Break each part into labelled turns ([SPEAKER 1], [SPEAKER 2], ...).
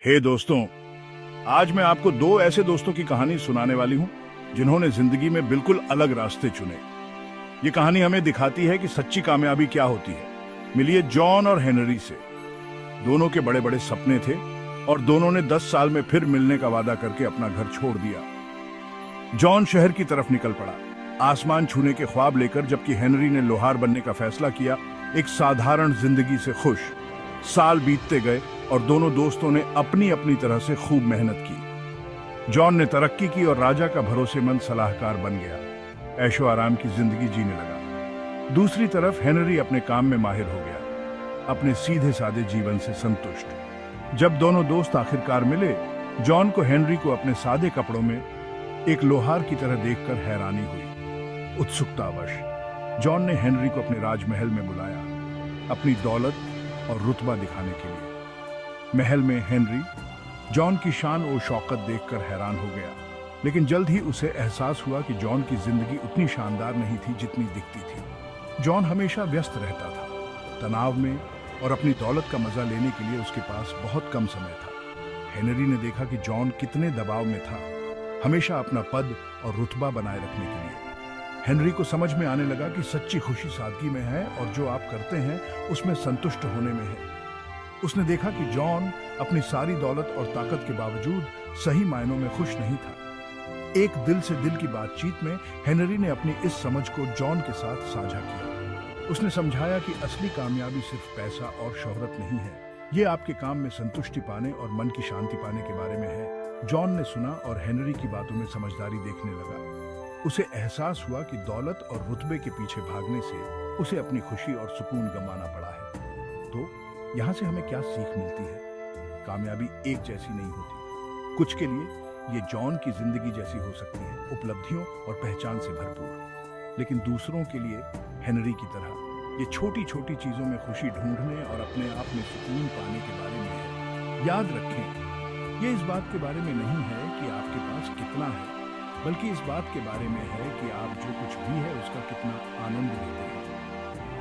[SPEAKER 1] हे दोस्तों, आज मैं आपको दो ऐसे दोस्तों की कहानी सुनाने वाली हूं जिन्होंने जिंदगी में बिल्कुल अलग रास्ते चुने। ये कहानी हमें दिखाती है कि सच्ची कामयाबी क्या होती है। मिलिए जॉन और हेनरी से। दोनों के बड़े बड़े सपने थे और दोनों ने 10 साल में फिर मिलने का वादा करके अपना घर छोड़ दिया। जॉन शहर की तरफ निकल पड़ा, आसमान छूने के ख्वाब लेकर, जबकि हेनरी ने लोहार बनने का फैसला किया, एक साधारण जिंदगी से खुश। साल बीतते गए और दोनों दोस्तों ने अपनी अपनी तरह से खूब मेहनत की। जॉन ने तरक्की की और राजा का भरोसेमंद सलाहकार बन गया, ऐशो आराम की जिंदगी जीने लगा। दूसरी तरफ हेनरी अपने काम में माहिर हो गया, अपने सीधे साधे जीवन से संतुष्ट। जब दोनों दोस्त आखिरकार मिले, जॉन को हेनरी को अपने सादे कपड़ों में एक लोहार की तरह देखकर हैरानी हुई। उत्सुकतावश जॉन ने हेनरी को अपने राजमहल में बुलाया, अपनी दौलत और रुतबा दिखाने के लिए। महल में हेनरी जॉन की शान और शौकत देखकर हैरान हो गया, लेकिन जल्द ही उसे एहसास हुआ कि जॉन की जिंदगी उतनी शानदार नहीं थी जितनी दिखती थी। जॉन हमेशा व्यस्त रहता था, तनाव में, और अपनी दौलत का मजा लेने के लिए उसके पास बहुत कम समय था। हेनरी ने देखा कि जॉन कितने दबाव में था, हमेशा अपना पद और रुतबा बनाए रखने के लिए। हेनरी को समझ में आने लगा कि सच्ची खुशी सादगी में है और जो आप करते हैं उसमें संतुष्ट होने में है। उसने देखा कि जॉन अपनी सारी दौलत और ताकत के बावजूद सही मायनों में खुश नहीं था। एक दिल से दिल की बातचीत में हेनरी ने अपनी इस समझ को जॉन के साथ साझा किया। उसने समझाया कि असली कामयाबी सिर्फ पैसा और शोहरत नहीं है, ये आपके काम में संतुष्टि पाने और मन की शांति पाने के बारे में है। जॉन ने सुना और हेनरी की बातों में समझदारी देखने लगा। उसे एहसास हुआ कि दौलत और रुतबे के पीछे भागने से उसे अपनी खुशी और सुकून गंवाना पड़ा है। तो यहाँ से हमें क्या सीख मिलती है? कामयाबी एक जैसी नहीं होती। कुछ के लिए ये जॉन की जिंदगी जैसी हो सकती है, उपलब्धियों और पहचान से भरपूर, लेकिन दूसरों के लिए हेनरी की तरह ये छोटी छोटी चीजों में खुशी ढूंढने और अपने आप में सुकून पाने के बारे में है। याद रखें, ये इस बात के बारे में नहीं है कि आपके पास कितना है, बल्कि इस बात के बारे में है कि आप जो कुछ भी है उसका कितना आनंद लेते हैं।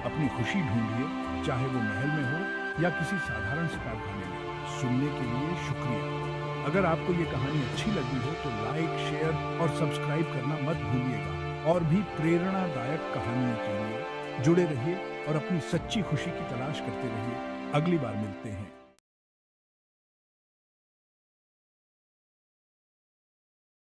[SPEAKER 1] अपनी खुशी ढूंढिए, चाहे वो महल में हो या किसी साधारण से कारखाने में। सुनने के लिए शुक्रिया। अगर आपको ये कहानी अच्छी लगी हो तो लाइक, शेयर और सब्सक्राइब करना मत भूलिएगा। और भी प्रेरणादायक कहानियों के लिए जुड़े रहिए और अपनी सच्ची खुशी की तलाश करते रहिए। अगली बार मिलते हैं।